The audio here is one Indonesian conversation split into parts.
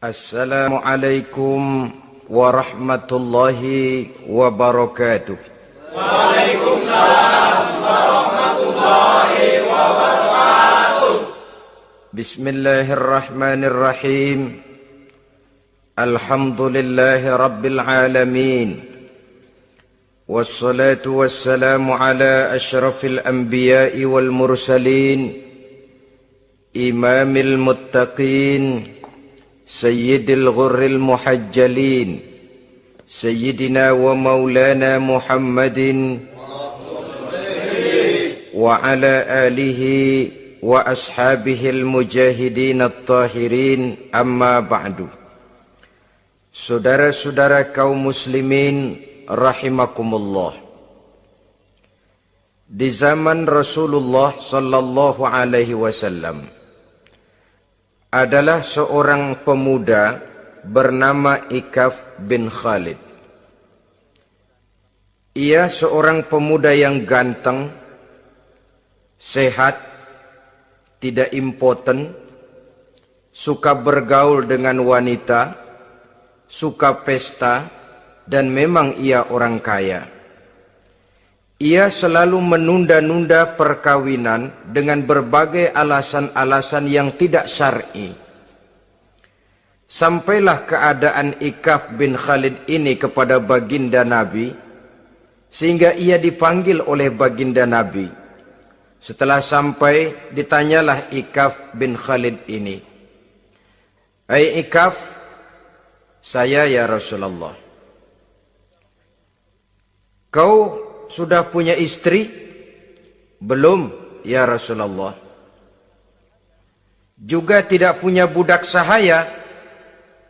Assalamualaikum warahmatullahi wabarakatuh. Waalaikumsalam warahmatullahi wabarakatuh. Bismillahirrahmanirrahim. Alhamdulillahi rabbil alamin. Wassalatu wassalamu ala asyrafil anbiya'i wal mursalin, imamil muttaqin, sayyidil ghurril muhajjalin, sayyidina wa maulana Muhammadin wa ala alihi wa ashabihil mujahidin at-tahirin, amma ba'du. Saudara-saudara kaum muslimin rahimakumullah, di zaman Rasulullah sallallahu alaihi wasallam adalah seorang pemuda bernama Ikaf bin Khalid. Ia seorang pemuda yang ganteng, sehat, tidak impoten, suka bergaul dengan wanita, suka pesta, dan memang ia orang kaya. Ia selalu menunda-nunda perkawinan dengan berbagai alasan-alasan yang tidak syar'i. Sampailah keadaan Ikaf bin Khalid ini kepada baginda Nabi, sehingga ia dipanggil oleh baginda Nabi. Setelah sampai, ditanyalah Ikaf bin Khalid ini, "Hai Ikaf, saya ya Rasulullah. Kau sudah punya istri?" "Belum ya Rasulullah." "Juga tidak punya budak sahaya?"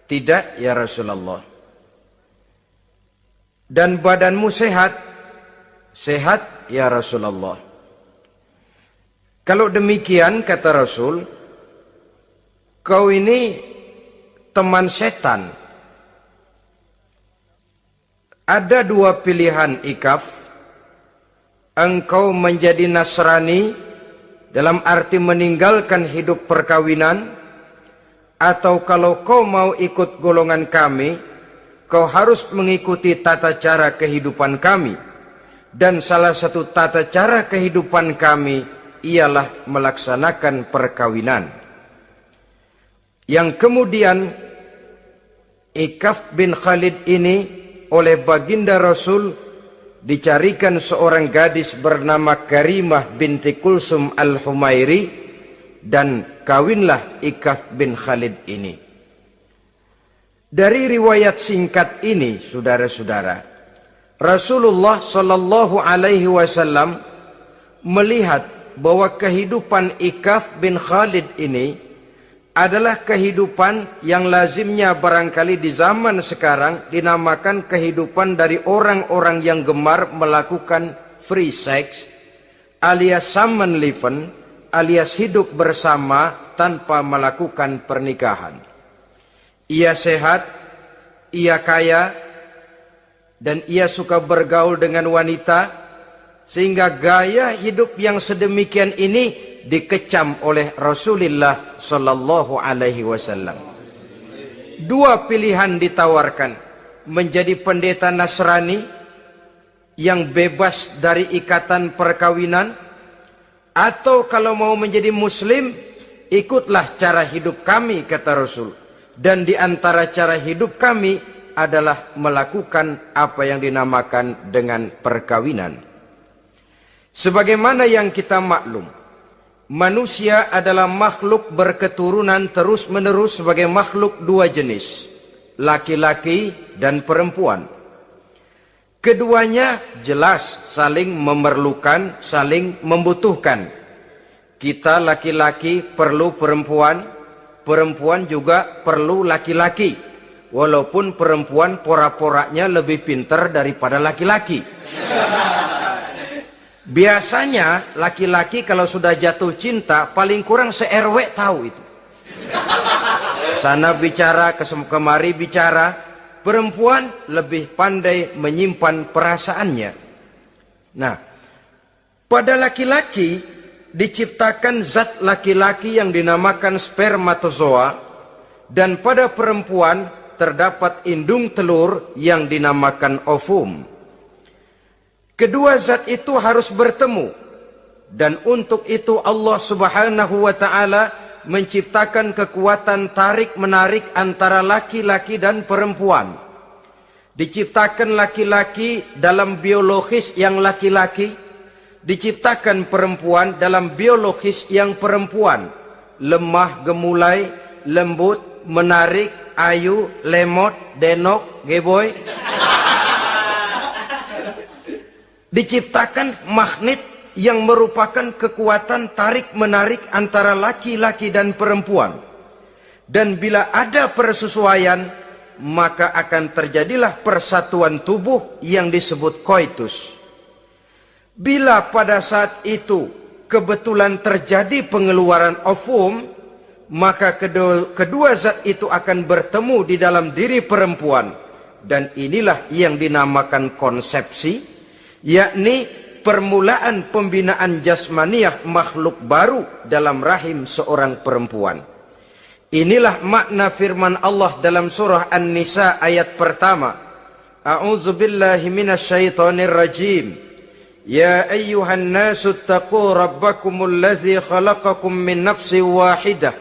"Tidak ya Rasulullah." "Dan badanmu sehat?" "Sehat ya Rasulullah." "Kalau demikian," kata Rasul, "kau ini teman setan. Ada dua pilihan Ikaf. Engkau menjadi Nasrani dalam arti meninggalkan hidup perkawinan, atau kalau kau mau ikut golongan kami, kau harus mengikuti tata cara kehidupan kami. Dan salah satu tata cara kehidupan kami ialah melaksanakan perkawinan." Yang kemudian Ikaf bin Khalid ini oleh baginda Rasul dicarikan seorang gadis bernama Karimah binti Kulsum al-Humairi, dan kawinlah Ikaf bin Khalid ini. Dari riwayat singkat ini, saudara-saudara, Rasulullah sallallahu alaihi wasallam melihat bahwa kehidupan Ikaf bin Khalid ini adalah kehidupan yang lazimnya barangkali di zaman sekarang dinamakan kehidupan dari orang-orang yang gemar melakukan free sex, alias samenleven, alias hidup bersama tanpa melakukan pernikahan. Ia sehat, ia kaya, dan ia suka bergaul dengan wanita, sehingga gaya hidup yang sedemikian ini dikecam oleh Rasulullah sallallahu alaihi wasallam. Dua pilihan ditawarkan: menjadi pendeta Nasrani yang bebas dari ikatan perkawinan, atau kalau mau menjadi muslim, ikutlah cara hidup kami, kata Rasul. Dan di antara cara hidup kami adalah melakukan apa yang dinamakan dengan perkawinan. Sebagaimana yang kita maklum, manusia adalah makhluk berketurunan terus-menerus sebagai makhluk dua jenis, laki-laki dan perempuan. Keduanya jelas saling memerlukan, saling membutuhkan. Kita laki-laki perlu perempuan, perempuan juga perlu laki-laki. Walaupun perempuan pora-poranya lebih pintar daripada laki-laki. Biasanya laki-laki kalau sudah jatuh cinta paling kurang se-RW tahu itu. Sana bicara, kemari bicara. Perempuan lebih pandai menyimpan perasaannya. Nah, pada laki-laki diciptakan zat laki-laki yang dinamakan spermatozoa dan pada perempuan terdapat indung telur yang dinamakan ovum. Kedua zat itu harus bertemu, dan untuk itu Allah Subhanahu wa taala menciptakan kekuatan tarik-menarik antara laki-laki dan perempuan. Diciptakan laki-laki dalam biologis yang laki-laki, diciptakan perempuan dalam biologis yang perempuan. Lemah, gemulai, lembut, menarik, ayu, lemot, denok, geboy. Diciptakan magnet yang merupakan kekuatan tarik-menarik antara laki-laki dan perempuan. Dan bila ada persesuaian, maka akan terjadilah persatuan tubuh yang disebut koitus. Bila pada saat itu kebetulan terjadi pengeluaran ovum, maka kedua zat itu akan bertemu di dalam diri perempuan. Dan inilah yang dinamakan konsepsi, yakni permulaan pembinaan jasmaniah makhluk baru dalam rahim seorang perempuan. Inilah makna firman Allah dalam surah An-Nisa ayat pertama. A'udzu billahi minasyaitonir rajim. Ya ayyuhan nasu taqu rabbakumul ladzi khalaqakum min nafsin wahidah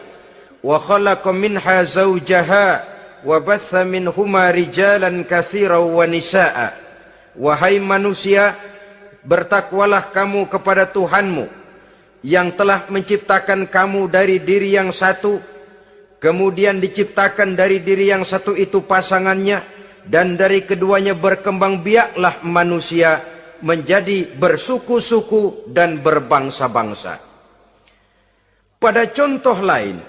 wa khalaqa minha zawjaha wa batha minhuma rijalan katsiran wa nisaa. Wahai manusia, bertakwalah kamu kepada Tuhanmu yang telah menciptakan kamu dari diri yang satu, kemudian diciptakan dari diri yang satu itu pasangannya, dan dari keduanya berkembang biaklah manusia menjadi bersuku-suku dan berbangsa-bangsa. Pada contoh lain,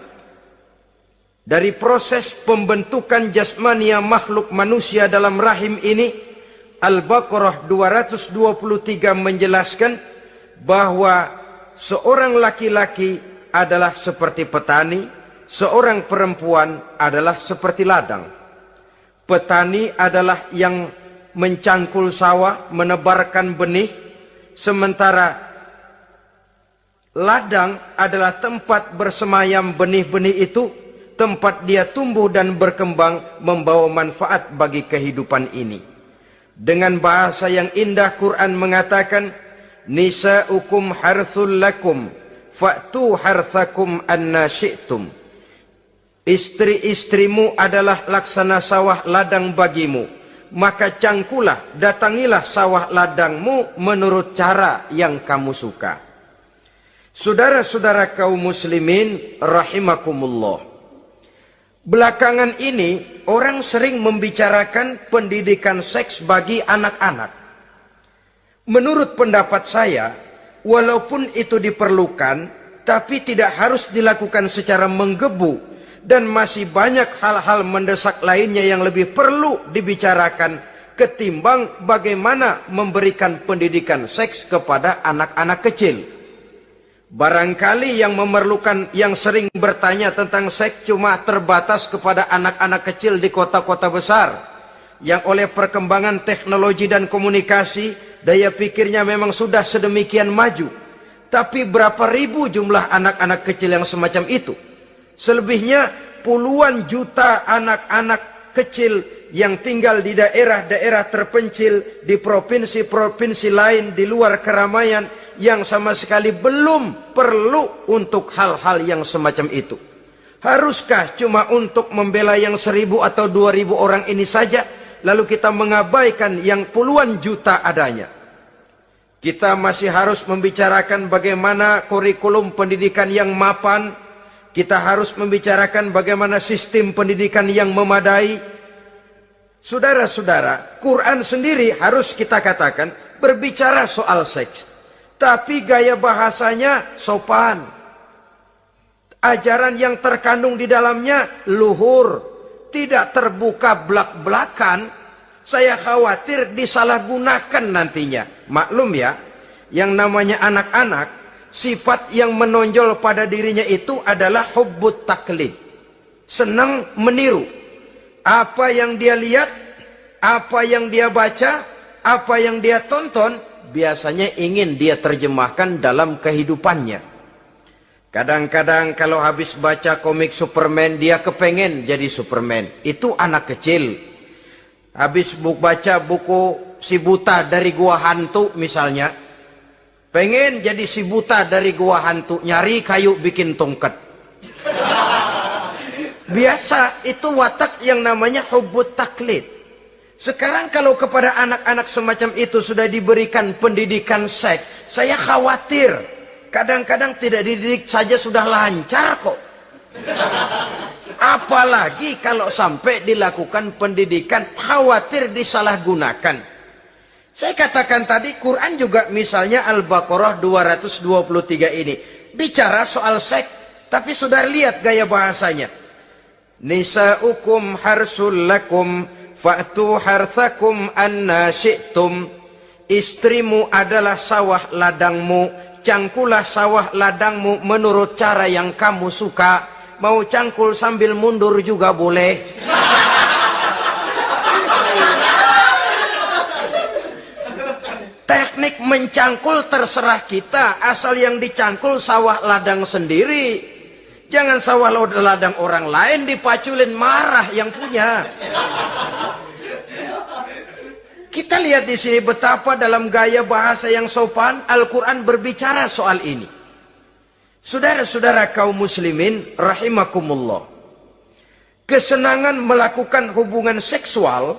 dari proses pembentukan jasmania makhluk manusia dalam rahim ini, Al-Baqarah 223 menjelaskan bahwa seorang laki-laki adalah seperti petani, seorang perempuan adalah seperti ladang. Petani adalah yang mencangkul sawah, menebarkan benih, sementara ladang adalah tempat bersemayam benih-benih itu, tempat dia tumbuh dan berkembang membawa manfaat bagi kehidupan ini. Dengan bahasa yang indah, Quran mengatakan, nisa'ukum harthul lakum fa'tu harthakum anna syi'tum. Istri-istrimu adalah laksana sawah ladang bagimu, maka cangkulah, datangilah sawah ladangmu menurut cara yang kamu suka. Saudara-saudara kaum muslimin rahimakumullah, belakangan ini orang sering membicarakan pendidikan seks bagi anak-anak. Menurut pendapat saya, walaupun itu diperlukan, tapi tidak harus dilakukan secara menggebu, dan masih banyak hal-hal mendesak lainnya yang lebih perlu dibicarakan ketimbang bagaimana memberikan pendidikan seks kepada anak-anak kecil. Barangkali yang memerlukan, yang sering bertanya tentang seks cuma terbatas kepada anak-anak kecil di kota-kota besar, yang oleh perkembangan teknologi dan komunikasi, daya pikirnya memang sudah sedemikian maju. Tapi berapa ribu jumlah anak-anak kecil yang semacam itu? Selebihnya puluhan juta anak-anak kecil yang tinggal di daerah-daerah terpencil, di provinsi-provinsi lain, di luar keramaian, yang sama sekali belum perlu untuk hal-hal yang semacam itu. Haruskah cuma untuk membela yang 1.000 atau 2.000 orang ini saja, lalu kita mengabaikan yang puluhan juta adanya? Kita masih harus membicarakan bagaimana kurikulum pendidikan yang mapan. Kita harus membicarakan bagaimana sistem pendidikan yang memadai. Saudara-saudara, Quran sendiri harus kita katakan berbicara soal seks, tapi gaya bahasanya sopan. Ajaran yang terkandung di dalamnya luhur, tidak terbuka belak-belakan. Saya khawatir disalahgunakan nantinya. Maklum ya, yang namanya anak-anak, sifat yang menonjol pada dirinya itu adalah hubbut taklid, senang meniru. Apa yang dia lihat, apa yang dia baca, apa yang dia tonton, biasanya ingin dia terjemahkan dalam kehidupannya. Kadang-kadang kalau habis baca komik Superman, dia kepengen jadi Superman. Itu anak kecil. Habis baca buku Si Buta dari Gua Hantu misalnya, pengen jadi si buta dari gua hantu, nyari kayu bikin tongkat. Biasa, itu watak yang namanya hubbut taklid. Sekarang kalau kepada anak-anak semacam itu sudah diberikan pendidikan seks, saya khawatir. Kadang-kadang tidak dididik saja sudah lancar kok. Apalagi kalau sampai dilakukan pendidikan, khawatir disalahgunakan. Saya katakan tadi, Quran juga misalnya Al-Baqarah 223 ini bicara soal seks, tapi sudah lihat gaya bahasanya. Nisa'ukum harsul lakum fa'tu harthakum anna syi'tum. Istrimu adalah sawah ladangmu, cangkulah sawah ladangmu menurut cara yang kamu suka. Mau cangkul sambil mundur juga boleh. Teknik mencangkul terserah kita, asal yang dicangkul sawah ladang sendiri. Jangan sawah ladang orang lain dipaculin, marah yang punya. Kita lihat di sini betapa dalam gaya bahasa yang sopan Al-Quran berbicara soal ini. Saudara-saudara kaum muslimin rahimakumullah, kesenangan melakukan hubungan seksual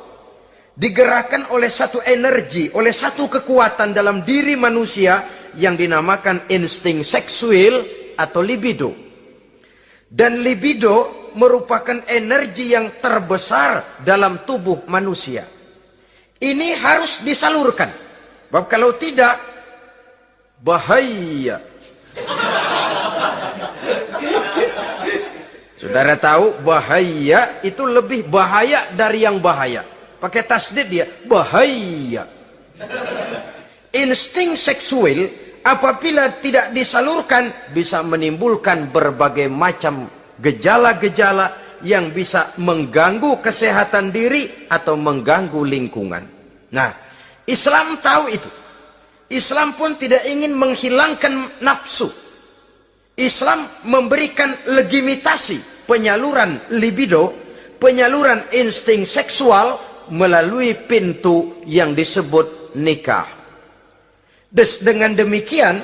digerakkan oleh satu energi, oleh satu kekuatan dalam diri manusia yang dinamakan insting seksual atau libido. Dan libido merupakan energi yang terbesar dalam tubuh manusia. Ini harus disalurkan. Sebab kalau tidak, bahaya. Saudara tahu, bahaya itu lebih bahaya dari yang bahaya. Pakai tasdid dia, bahaya. Insting seksual apabila tidak disalurkan bisa menimbulkan berbagai macam gejala-gejala yang bisa mengganggu kesehatan diri atau mengganggu lingkungan. Nah, Islam tahu itu. Islam pun tidak ingin menghilangkan nafsu. Islam memberikan legitimasi penyaluran libido, penyaluran insting seksual melalui pintu yang disebut nikah. Dengan demikian,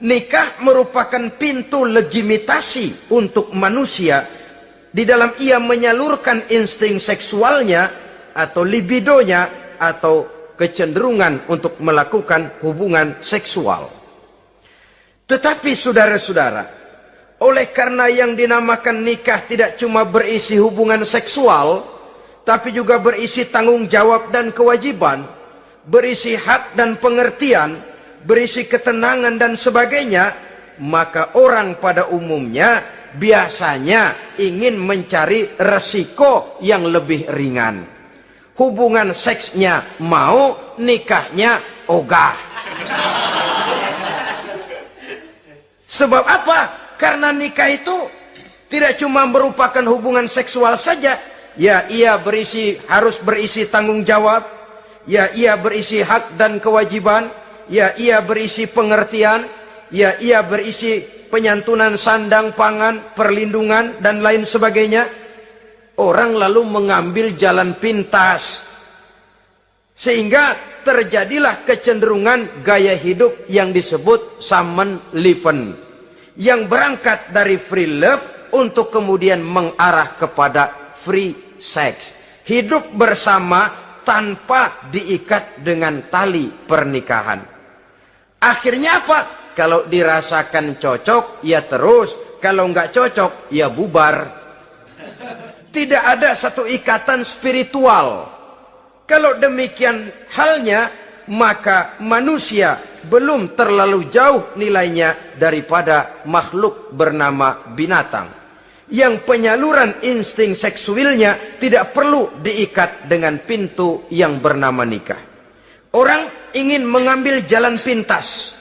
nikah merupakan pintu legitimasi untuk manusia di dalam ia menyalurkan insting seksualnya atau libidonya atau kecenderungan untuk melakukan hubungan seksual. Tetapi saudara-saudara, oleh karena yang dinamakan nikah tidak cuma berisi hubungan seksual, tapi juga berisi tanggung jawab dan kewajiban, berisi hak dan pengertian, berisi ketenangan dan sebagainya, maka orang pada umumnya biasanya ingin mencari resiko yang lebih ringan. Hubungan seksnya mau, nikahnya ogah. Sebab apa? Karena nikah itu tidak cuma merupakan hubungan seksual saja. Ya, ia harus berisi tanggung jawab. Ya, ia berisi hak dan kewajiban. Ya, ia berisi pengertian. Ya, ia berisi penyantunan sandang, pangan, perlindungan, dan lain sebagainya. Orang lalu mengambil jalan pintas. Sehingga terjadilah kecenderungan gaya hidup yang disebut Samenleving, yang berangkat dari free love untuk kemudian mengarah kepada free sex. Hidup bersama tanpa diikat dengan tali pernikahan. Akhirnya apa? Kalau dirasakan cocok, ya terus. Kalau nggak cocok, ya bubar. Tidak ada satu ikatan spiritual. Kalau demikian halnya, maka manusia belum terlalu jauh nilainya daripada makhluk bernama binatang, yang penyaluran insting seksualnya tidak perlu diikat dengan pintu yang bernama nikah. Orang ingin mengambil jalan pintas,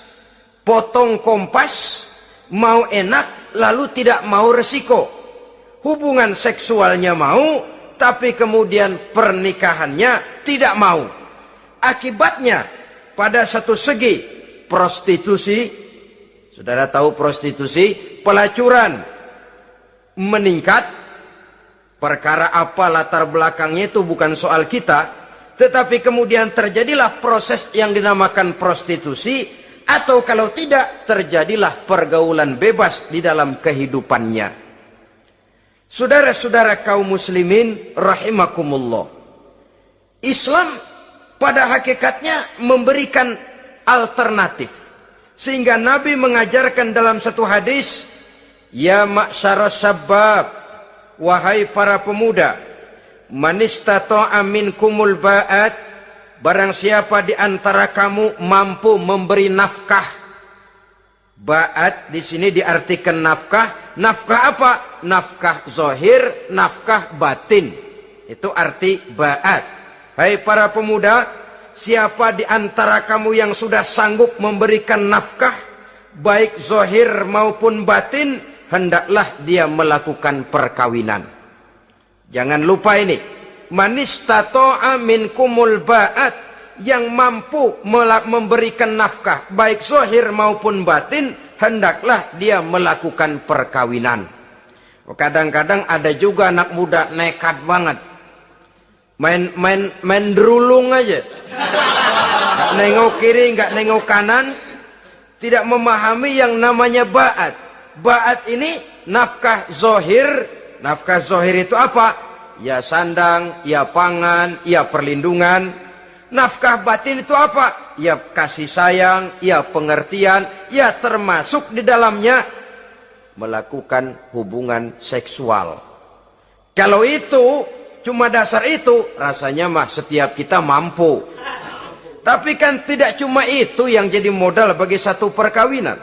potong kompas, mau enak lalu tidak mau resiko. Hubungan seksualnya mau, tapi kemudian pernikahannya tidak mau. Akibatnya pada satu segi prostitusi. Saudara tahu prostitusi? pelacuran meningkat, perkara apa latar belakangnya itu bukan soal kita, tetapi kemudian terjadilah proses yang dinamakan prostitusi, atau kalau tidak terjadilah pergaulan bebas di dalam kehidupannya. Saudara-saudara kaum muslimin rahimakumullah, Islam pada hakikatnya memberikan alternatif, sehingga Nabi mengajarkan dalam satu hadis, ya ma'syaras syabab, wahai para pemuda, man istata'a minkumul ba'at, barang siapa di antara kamu mampu memberi nafkah. Ba'at di sini diartikan nafkah. Nafkah apa? Nafkah zahir, nafkah batin. Itu arti ba'at. Hai para pemuda, siapa di antara kamu yang sudah sanggup memberikan nafkah, baik zahir maupun batin, hendaklah dia melakukan perkawinan. Jangan lupa ini, man istata'a minkumul ba'at, yang mampu memberikan nafkah baik zahir maupun batin, hendaklah dia melakukan perkawinan. Kadang-kadang ada juga anak muda nekat banget, main derulung aja, nggak nengok kiri, nggak nengok kanan, tidak memahami yang namanya ba'at. Ba'at ini nafkah zohir. Nafkah zohir itu apa? Ya sandang, ya pangan, ya perlindungan. Nafkah batin itu apa? Ya kasih sayang, ya pengertian, ya termasuk di dalamnya melakukan hubungan seksual. Kalau itu cuma dasar itu, rasanya mah setiap kita mampu. Tapi kan tidak cuma itu yang jadi modal bagi satu perkawinan.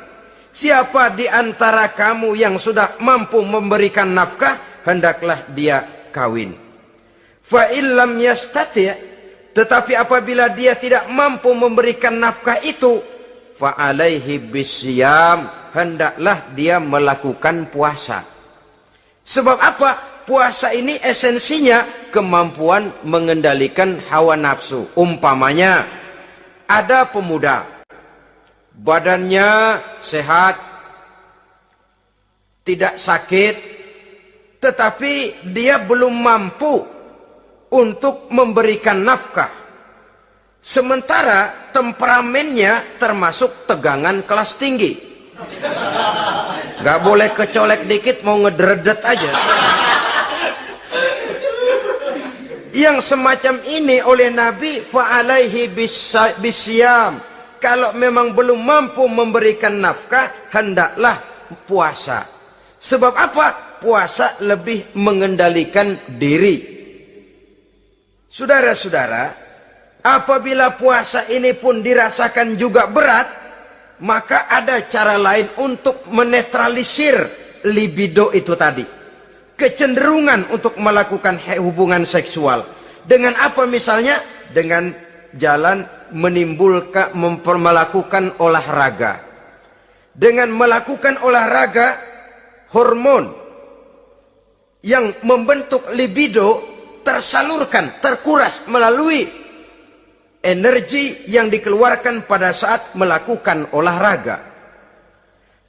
Siapa di antara kamu yang sudah mampu memberikan nafkah, hendaklah dia kawin. Fa illam yastati', tetapi apabila dia tidak mampu memberikan nafkah itu, fa alaihi bisyam, hendaklah dia melakukan puasa. Sebab apa? Puasa ini esensinya kemampuan mengendalikan hawa nafsu. Umpamanya ada pemuda, badannya sehat, tidak sakit, tetapi dia belum mampu untuk memberikan nafkah. Sementara temperamennya termasuk tegangan kelas tinggi. Gak boleh kecolek dikit mau ngedredet aja. Yang semacam ini oleh Nabi, fa'alaihi bisyam. Kalau memang belum mampu memberikan nafkah, hendaklah puasa. Sebab apa? Puasa lebih mengendalikan diri. Saudara-saudara, apabila puasa ini pun dirasakan juga berat, maka ada cara lain untuk menetralisir libido itu tadi. Kecenderungan untuk melakukan hubungan seksual. Dengan apa misalnya? Dengan jalan melakukan olahraga. Dengan melakukan olahraga, hormon yang membentuk libido tersalurkan, terkuras melalui energi yang dikeluarkan pada saat melakukan olahraga.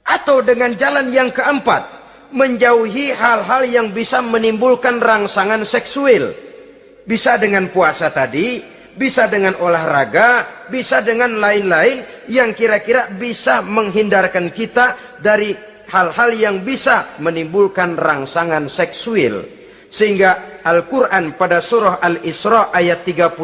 Atau dengan jalan yang keempat, menjauhi hal-hal yang bisa menimbulkan rangsangan seksual. Bisa dengan puasa tadi, bisa dengan olahraga, bisa dengan lain-lain yang kira-kira bisa menghindarkan kita dari hal-hal yang bisa menimbulkan rangsangan seksual. Sehingga Al-Quran pada surah Al-Isra ayat 32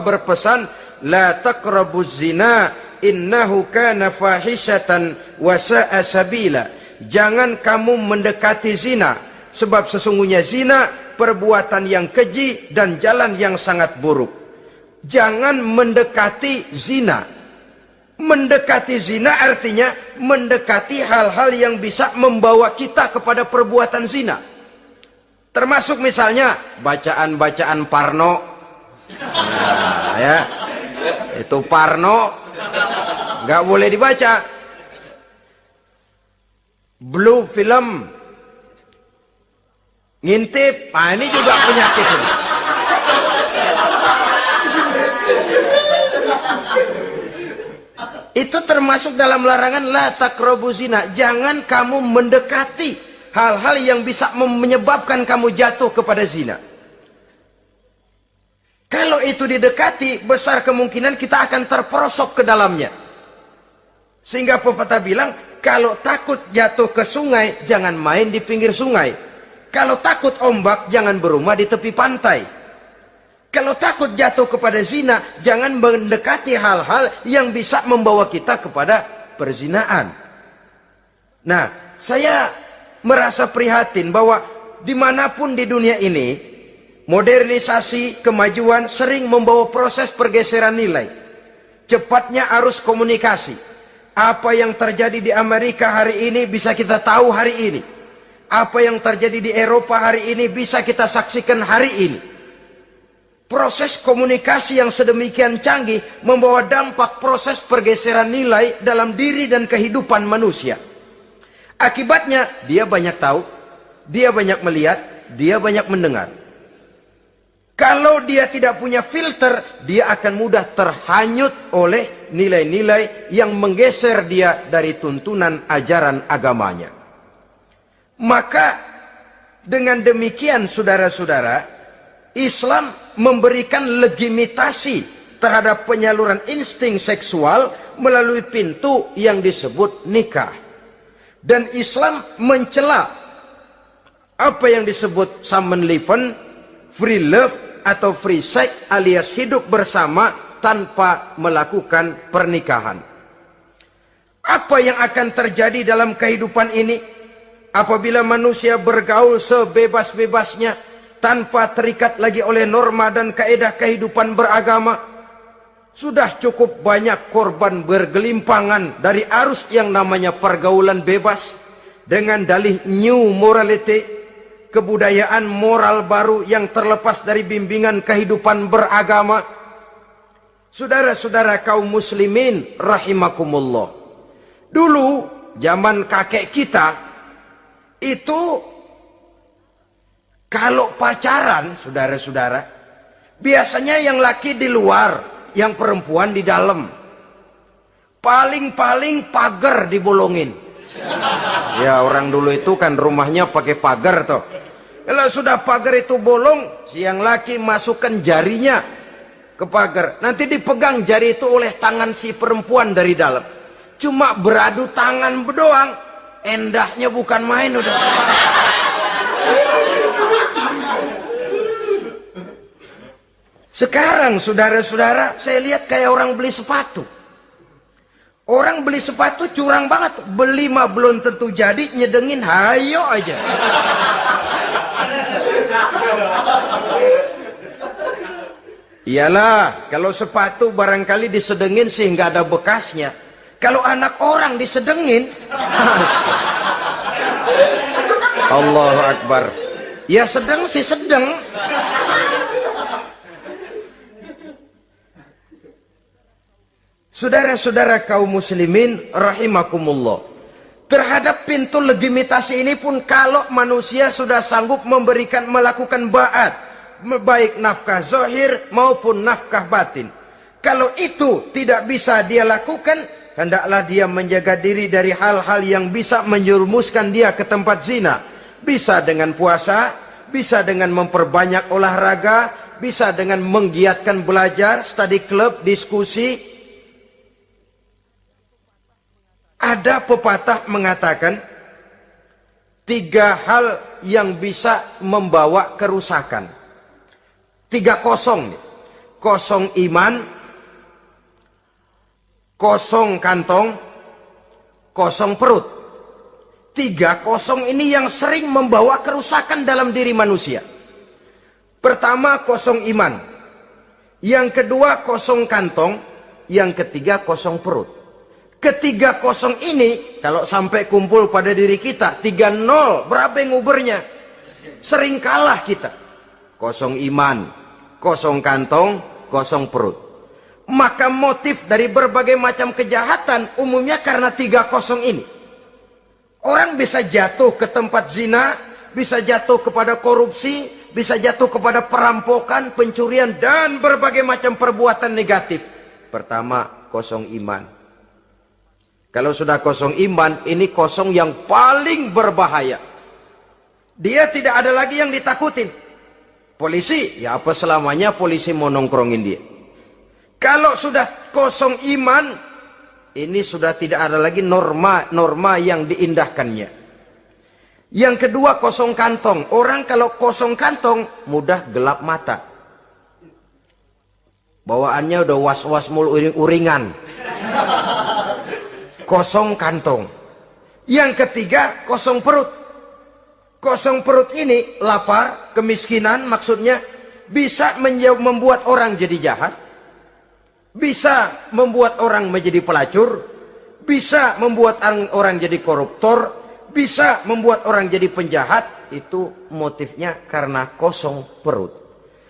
berpesan, la taqrabuz zina innahu kana fahishatan wa sa'a sabila. Jangan kamu mendekati zina, sebab sesungguhnya zina perbuatan yang keji dan jalan yang sangat buruk. Jangan mendekati zina. Mendekati zina artinya mendekati hal-hal yang bisa membawa kita kepada perbuatan zina. Termasuk misalnya bacaan-bacaan Parno. Nah, ya. Itu Parno nggak boleh dibaca. Blue film, ngintip, nah ini juga penyakit ini. Itu termasuk dalam larangan la taqrabu zina. Jangan kamu mendekati hal-hal yang bisa menyebabkan kamu jatuh kepada zina. Kalau itu didekati, besar kemungkinan kita akan terperosok ke dalamnya. Sehingga pepatah bilang, kalau takut jatuh ke sungai, jangan main di pinggir sungai. Kalau takut ombak, jangan berumah di tepi pantai. Kalau takut jatuh kepada zina, jangan mendekati hal-hal yang bisa membawa kita kepada perzinaan. Nah, saya merasa prihatin bahwa dimanapun di dunia ini, modernisasi, kemajuan sering membawa proses pergeseran nilai. Cepatnya arus komunikasi. Apa yang terjadi di Amerika hari ini bisa kita tahu hari ini. Apa yang terjadi di Eropa hari ini bisa kita saksikan hari ini. Proses komunikasi yang sedemikian canggih membawa dampak proses pergeseran nilai dalam diri dan kehidupan manusia. Akibatnya dia banyak tahu, dia banyak melihat, dia banyak mendengar. Kalau dia tidak punya filter, dia akan mudah terhanyut oleh nilai-nilai yang menggeser dia dari tuntunan ajaran agamanya. Maka dengan demikian saudara-saudara, Islam memberikan legitimasi terhadap penyaluran insting seksual melalui pintu yang disebut nikah. Dan Islam mencela apa yang disebut samenleving, free love atau free sex alias hidup bersama tanpa melakukan pernikahan. Apa yang akan terjadi dalam kehidupan ini apabila manusia bergaul sebebas-bebasnya tanpa terikat lagi oleh norma dan kaedah kehidupan beragama? Sudah cukup banyak korban bergelimpangan dari arus yang namanya pergaulan bebas dengan dalih new morality, kebudayaan moral baru yang terlepas dari bimbingan kehidupan beragama. Saudara-saudara kaum muslimin rahimakumullah, dulu zaman kakek kita itu kalau pacaran, saudara-saudara, biasanya yang laki di luar, yang perempuan di dalam. Paling-paling pagar dibolongin. Ya, orang dulu itu kan rumahnya pakai pagar toh. Kalau sudah pagar itu bolong, si yang laki masukkan jarinya ke pagar. Nanti dipegang jari itu oleh tangan si perempuan dari dalam. Cuma beradu tangan doang, endahnya bukan main udah. Sekarang saudara-saudara, saya lihat kayak orang beli sepatu. Orang beli sepatu curang banget. Beli mah belum tentu jadi, nyedengin hayo aja. Iyalah, kalau sepatu barangkali disedengin sih nggak ada bekasnya. Kalau anak orang disedengin, Allahu Akbar. Ya sedang sih sedang. Saudara-saudara kaum muslimin rahimakumullah, terhadap pintu legitimasi ini pun kalau manusia sudah sanggup melakukan ba'at, baik nafkah zahir maupun nafkah batin, kalau itu tidak bisa dia lakukan, hendaklah dia menjaga diri dari hal-hal yang bisa menjerumuskan dia ke tempat zina. Bisa dengan puasa, bisa dengan memperbanyak olahraga, bisa dengan menggiatkan belajar, study club, diskusi. Ada pepatah mengatakan 3 hal yang bisa membawa kerusakan. 3 kosong. Kosong iman, kosong kantong, kosong perut. 3 kosong ini yang sering membawa kerusakan dalam diri manusia. Pertama, kosong iman. Yang kedua, kosong kantong. Yang ketiga, kosong perut. Ketiga kosong ini kalau sampai kumpul pada diri kita 3-0, berapa yang ngubernya? Sering kalah kita. Kosong iman, kosong kantong, kosong perut. Maka motif dari berbagai macam kejahatan umumnya karena 3 kosong ini. Orang bisa jatuh ke tempat zina, bisa jatuh kepada korupsi, bisa jatuh kepada perampokan, pencurian dan berbagai macam perbuatan negatif. Pertama, kosong iman. Kalau sudah kosong iman, ini kosong yang paling berbahaya. Dia tidak ada lagi yang ditakutin. Polisi, ya apa selamanya polisi mau nongkrongin dia. Kalau sudah kosong iman, ini sudah tidak ada lagi norma yang diindahkannya. Yang kedua, kosong kantong. Orang kalau kosong kantong, mudah gelap mata. Bawaannya udah was-was mulu uring-uringan. Kosong kantong. Yang ketiga, kosong perut. Kosong perut ini lapar, kemiskinan maksudnya, bisa membuat orang jadi jahat, bisa membuat orang menjadi pelacur, bisa membuat orang jadi koruptor, bisa membuat orang jadi penjahat. Itu motifnya karena kosong perut.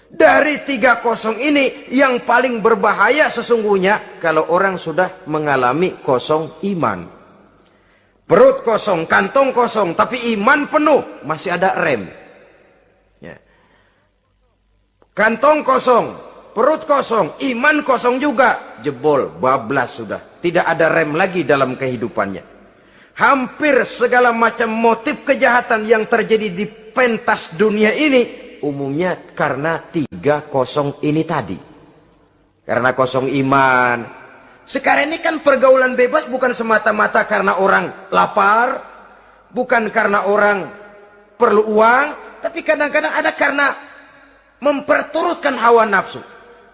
Dari 3 kosong ini yang paling berbahaya sesungguhnya kalau orang sudah mengalami kosong iman. Perut kosong, kantong kosong, tapi iman penuh, masih ada rem. Ya. Kantong kosong, perut kosong, iman kosong juga, jebol, bablas sudah. Tidak ada rem lagi dalam kehidupannya. Hampir segala macam motif kejahatan yang terjadi di pentas dunia ini umumnya karena 3 kosong ini tadi. Karena kosong iman. Sekarang ini kan pergaulan bebas bukan semata-mata karena orang lapar, bukan karena orang perlu uang, tapi kadang-kadang ada karena memperturutkan hawa nafsu.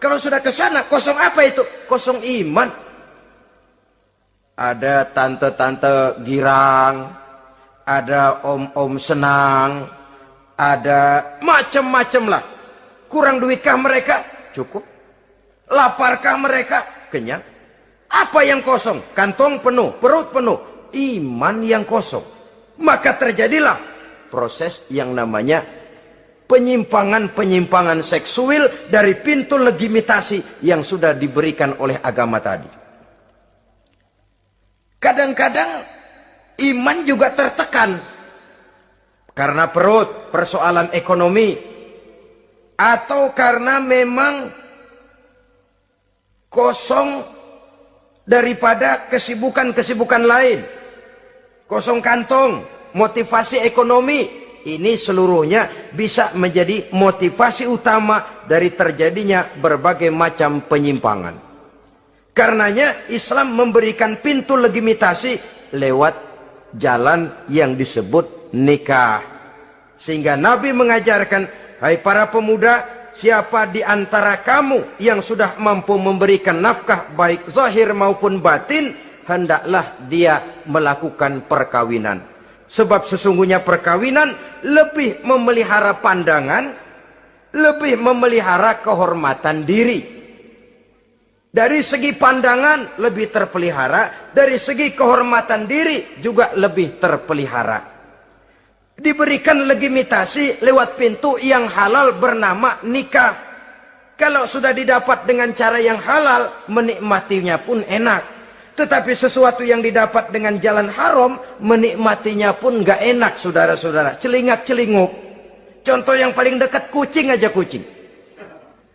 Kalau sudah ke sana, kosong apa itu? Kosong iman. Ada tante-tante girang, ada om-om senang, ada macam-macam lah. Kurang duitkah mereka? Cukup. Laparkah mereka? Kenyang. Apa yang kosong? Kantong penuh, perut penuh, iman yang kosong. Maka terjadilah proses yang namanya penyimpangan-penyimpangan seksual dari pintu legitimasi yang sudah diberikan oleh agama tadi. Kadang-kadang iman juga tertekan karena perut, persoalan ekonomi, atau karena memang kosong daripada kesibukan-kesibukan lain. Kosong kantong, motivasi ekonomi, ini seluruhnya bisa menjadi motivasi utama dari terjadinya berbagai macam penyimpangan. Karenanya Islam memberikan pintu legitimasi lewat jalan yang disebut nikah. Sehingga Nabi mengajarkan, hai para pemuda, siapa di antara kamu yang sudah mampu memberikan nafkah baik zahir maupun batin, hendaklah dia melakukan perkawinan. Sebab sesungguhnya perkawinan lebih memelihara pandangan, lebih memelihara kehormatan diri. Dari segi pandangan lebih terpelihara, dari segi kehormatan diri juga lebih terpelihara. Diberikan legitimasi lewat pintu yang halal bernama nikah. Kalau sudah didapat dengan cara yang halal, menikmatinya pun enak. Tetapi sesuatu yang didapat dengan jalan haram, menikmatinya pun gak enak, saudara-saudara. Celingak-celinguk. Contoh yang paling dekat, kucing aja kucing.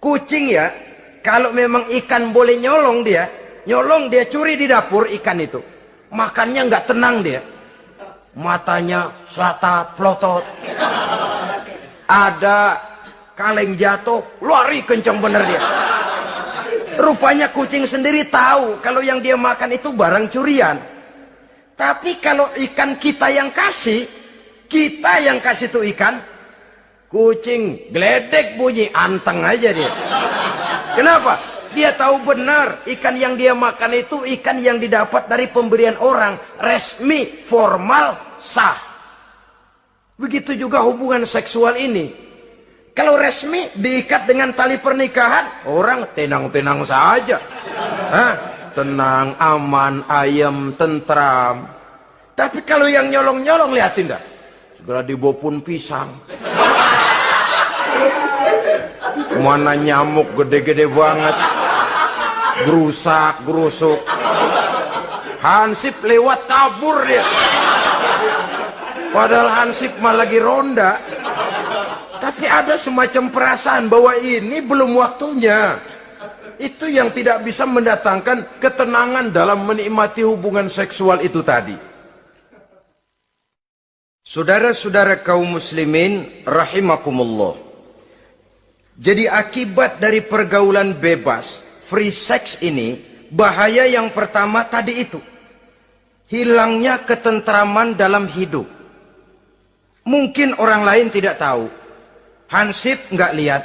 Kucing ya, kalau memang ikan boleh nyolong dia curi di dapur ikan itu. Makannya gak tenang dia. Matanya selata pelotot. Ada kaleng jatuh, lari kencang bener dia. Rupanya kucing sendiri tahu kalau yang dia makan itu barang curian. Tapi kalau ikan kita yang kasih tuh ikan, kucing geledek bunyi, anteng aja dia. Kenapa? Dia tahu benar ikan yang dia makan itu ikan yang didapat dari pemberian orang, resmi, formal, sah. Begitu juga hubungan seksual ini. Kalau resmi diikat dengan tali pernikahan, orang tenang-tenang saja. Hah? Tenang, aman, ayem, tentram. Tapi kalau yang nyolong-nyolong, lihatin dah. Segera dibopun pisang. Mana nyamuk gede-gede banget. Gerusak, gerusuk. Hansip lewat kabur dia. Padahal Hansip mah lagi ronda. Tapi ada semacam perasaan bahwa ini belum waktunya. Itu yang tidak bisa mendatangkan ketenangan dalam menikmati hubungan seksual itu tadi. Saudara-saudara kaum muslimin rahimakumullah. Jadi akibat dari pergaulan bebas, free sex ini, bahaya yang pertama tadi itu. Hilangnya ketentraman dalam hidup. Mungkin orang lain tidak tahu. Hansip nggak lihat.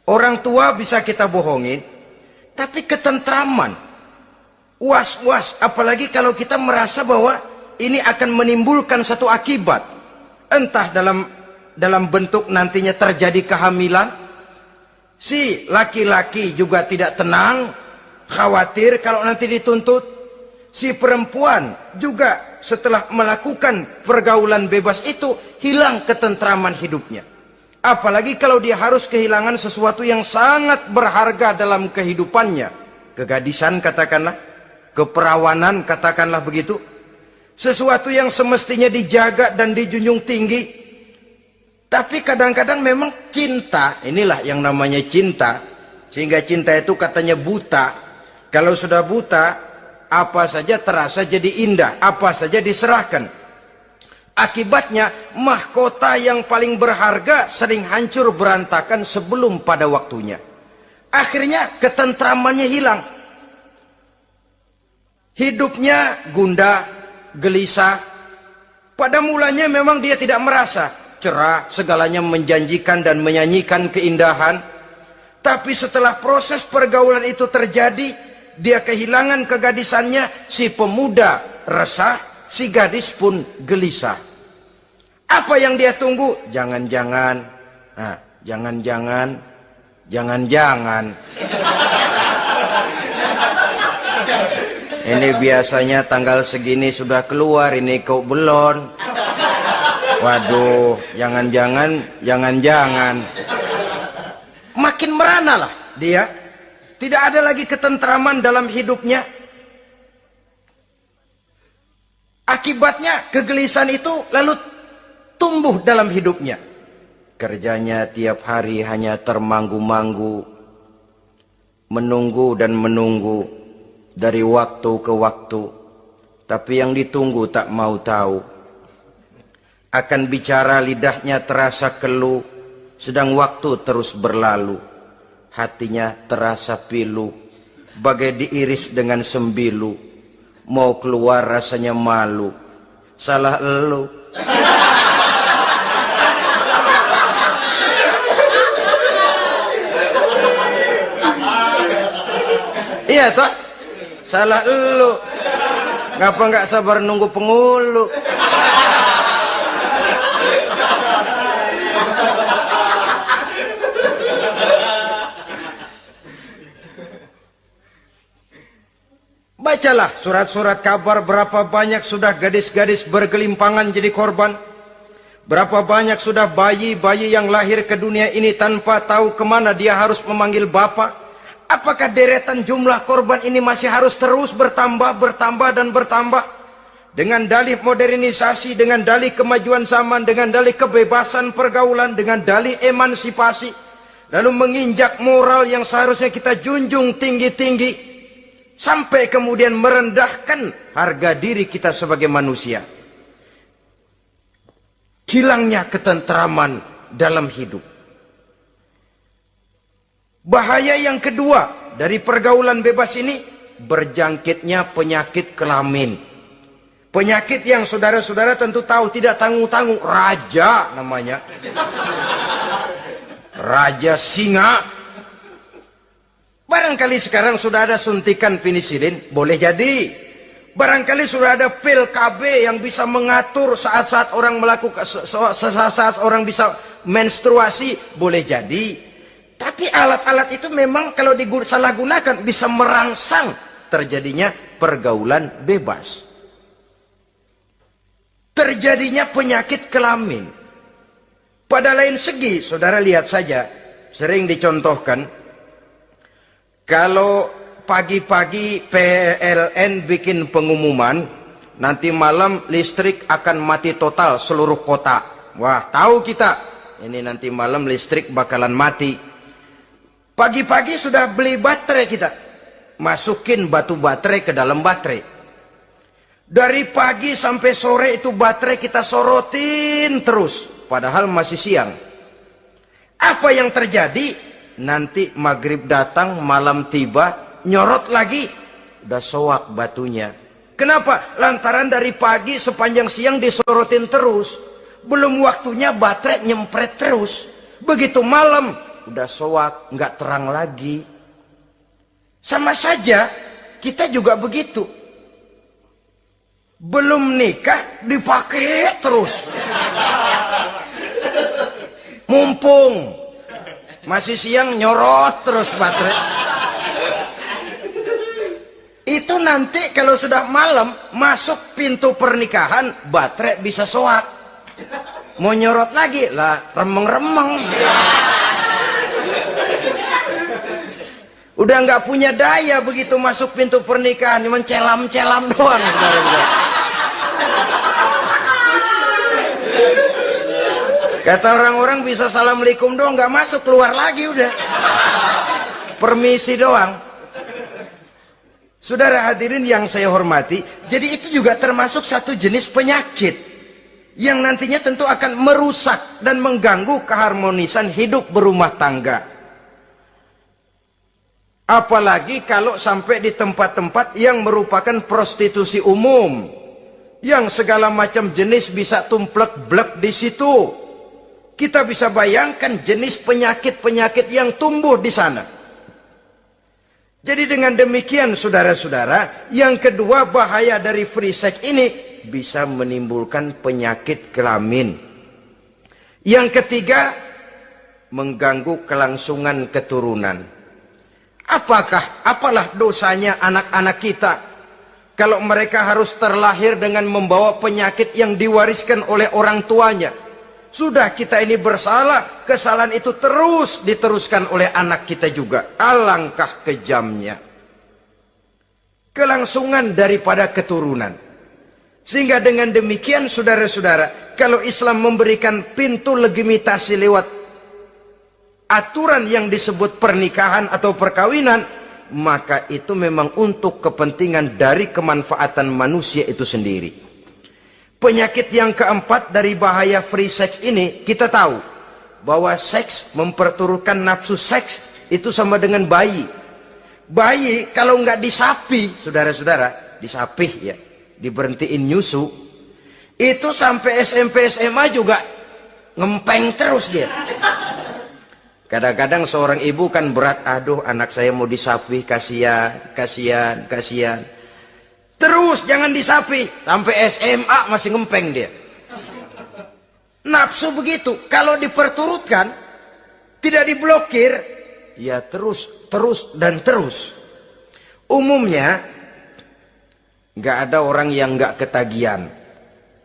Orang tua bisa kita bohongin. Tapi ketentraman. Was-was. Apalagi kalau kita merasa bahwa ini akan menimbulkan satu akibat. Entah dalam bentuk nantinya terjadi kehamilan. Si laki-laki juga tidak tenang. Khawatir kalau nanti dituntut. Si perempuan juga setelah melakukan pergaulan bebas itu hilang ketentraman hidupnya. Apalagi kalau dia harus kehilangan sesuatu yang sangat berharga dalam kehidupannya. Kegadisan katakanlah, keperawanan katakanlah begitu. Sesuatu yang semestinya dijaga dan dijunjung tinggi. Tapi kadang-kadang memang cinta, inilah yang namanya cinta. Sehingga cinta itu katanya buta. Kalau sudah buta, apa saja terasa jadi indah, apa saja diserahkan. Akibatnya mahkota yang paling berharga sering hancur berantakan sebelum pada waktunya. Akhirnya ketentramannya hilang. Hidupnya gundah, gelisah. Pada mulanya memang dia tidak merasa cerah, segalanya menjanjikan dan menyanyikan keindahan. Tapi setelah proses pergaulan itu terjadi, dia kehilangan kegadisannya, si pemuda resah, si gadis pun gelisah. Apa yang dia tunggu? Jangan-jangan. Nah, jangan-jangan. Jangan-jangan. Ini biasanya tanggal segini sudah keluar, ini kok belum. Waduh, jangan-jangan, jangan-jangan. Makin merana lah dia. Tidak ada lagi ketentraman dalam hidupnya. Akibatnya kegelisahan itu lalu tumbuh dalam hidupnya. Kerjanya tiap hari hanya termanggu-manggu, menunggu dan menunggu dari waktu ke waktu. Tapi yang ditunggu tak mau tahu. Akan bicara lidahnya terasa keluh, sedang waktu terus berlalu. Hatinya terasa pilu, bagai diiris dengan sembilu. Mau keluar rasanya malu. Salah elu. Iya toh, salah elu. Ngapa nggak sabar nunggu penghulu? Bacalah surat-surat kabar berapa banyak sudah gadis-gadis bergelimpangan jadi korban. Berapa banyak sudah bayi-bayi yang lahir ke dunia ini tanpa tahu kemana dia harus memanggil bapak. Apakah deretan jumlah korban ini masih harus terus bertambah dan bertambah? Dengan dalih modernisasi, dengan dalih kemajuan zaman, dengan dalih kebebasan pergaulan, dengan dalih emansipasi. Lalu menginjak moral yang seharusnya kita junjung tinggi-tinggi. Sampai kemudian merendahkan harga diri kita sebagai manusia. Hilangnya ketentraman dalam hidup. Bahaya yang kedua dari pergaulan bebas ini, berjangkitnya penyakit kelamin. Penyakit yang saudara-saudara tentu tahu, tidak tanggung-tanggung. Raja namanya. Raja singa. Barangkali sekarang sudah ada suntikan penisilin, boleh jadi. Barangkali sudah ada pil KB yang bisa mengatur saat-saat orang melakukan, saat orang bisa menstruasi, boleh jadi. Tapi alat-alat itu memang kalau disalahgunakan bisa merangsang terjadinya pergaulan bebas. Terjadinya penyakit kelamin. Pada lain segi, saudara lihat saja, sering dicontohkan, kalau pagi-pagi PLN bikin pengumuman, nanti malam listrik akan mati total seluruh kota. Wah, tahu kita, ini nanti malam listrik bakalan mati. Pagi-pagi sudah beli baterai kita. Masukin batu baterai ke dalam baterai. Dari pagi sampai sore itu baterai kita sorotin terus. Padahal masih siang. Apa yang terjadi? Nanti maghrib datang, malam tiba, nyorot lagi. Udah soak batunya. Kenapa? Lantaran dari pagi sepanjang siang disorotin terus. Belum waktunya baterai nyempret terus. Begitu malam, udah soak, nggak terang lagi. Sama saja, kita juga begitu. Belum nikah, dipakai terus. Mumpung masih siang, nyorot terus baterai. Itu nanti kalau sudah malam, masuk pintu pernikahan, baterai bisa soak. Mau nyorot lagi lah, remeng-remeng. Udah nggak punya daya begitu masuk pintu pernikahan, cuma celam-celam doang. Kata orang-orang bisa assalamualaikum doang, nggak masuk, keluar lagi udah. Permisi doang. Saudara hadirin yang saya hormati, jadi itu juga termasuk satu jenis penyakit yang nantinya tentu akan merusak dan mengganggu keharmonisan hidup berumah tangga. Apalagi kalau sampai di tempat-tempat yang merupakan prostitusi umum, yang segala macam jenis bisa tumplek-blek di situ. Kita bisa bayangkan jenis penyakit-penyakit yang tumbuh di sana. Jadi dengan demikian saudara-saudara, yang kedua bahaya dari free sex ini bisa menimbulkan penyakit kelamin. Yang ketiga, mengganggu kelangsungan keturunan. Apalah dosanya anak-anak kita kalau mereka harus terlahir dengan membawa penyakit yang diwariskan oleh orang tuanya? Sudah kita ini bersalah, kesalahan itu terus diteruskan oleh anak kita juga. Alangkah kejamnya kelangsungan daripada keturunan. Sehingga dengan demikian saudara-saudara, kalau Islam memberikan pintu legitimasi lewat aturan yang disebut pernikahan atau perkawinan, maka itu memang untuk kepentingan dari kemanfaatan manusia itu sendiri. Penyakit yang keempat dari bahaya free sex ini, kita tahu bahwa seks memperturutkan nafsu seks itu sama dengan bayi. Bayi kalau nggak disapi, saudara-saudara, disapih ya, diberhentiin nyusu, itu sampai SMP SMA juga ngempeng terus dia. Kadang-kadang seorang ibu kan berat, aduh anak saya mau disapih, kasihan. Terus jangan disapi, sampai SMA masih ngempeng dia. Nafsu begitu, kalau diperturutkan, tidak diblokir, ya terus dan terus. Umumnya nggak ada orang yang nggak ketagihan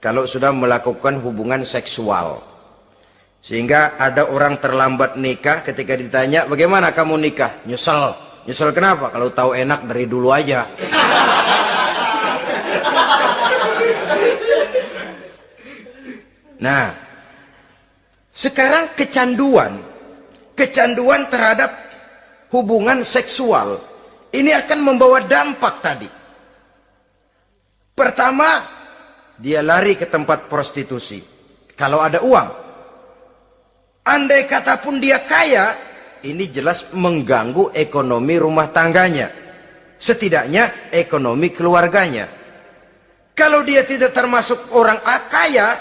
kalau sudah melakukan hubungan seksual. Sehingga ada orang terlambat nikah, ketika ditanya bagaimana kamu nikah, nyesel kenapa? Kalau tahu enak dari dulu aja. Nah, sekarang kecanduan terhadap hubungan seksual ini akan membawa dampak tadi. Pertama, dia lari ke tempat prostitusi kalau ada uang. Andai kata pun dia kaya, ini jelas mengganggu ekonomi rumah tangganya, setidaknya ekonomi keluarganya. Kalau dia tidak termasuk orang kaya,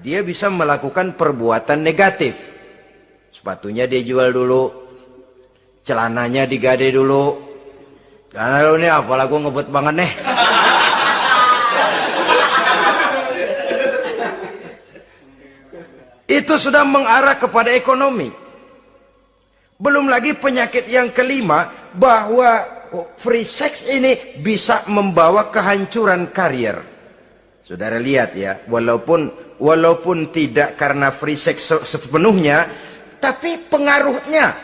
dia bisa melakukan perbuatan negatif. Sepatunya dia jual dulu, celananya digade dulu. Karena lu nih apalah gue ngebut banget nih. Itu sudah mengarah kepada ekonomi. Belum lagi penyakit yang kelima, bahwa free sex ini bisa membawa kehancuran karier. Saudara lihat ya, walaupun tidak karena free sex sepenuhnya, tapi pengaruhnya.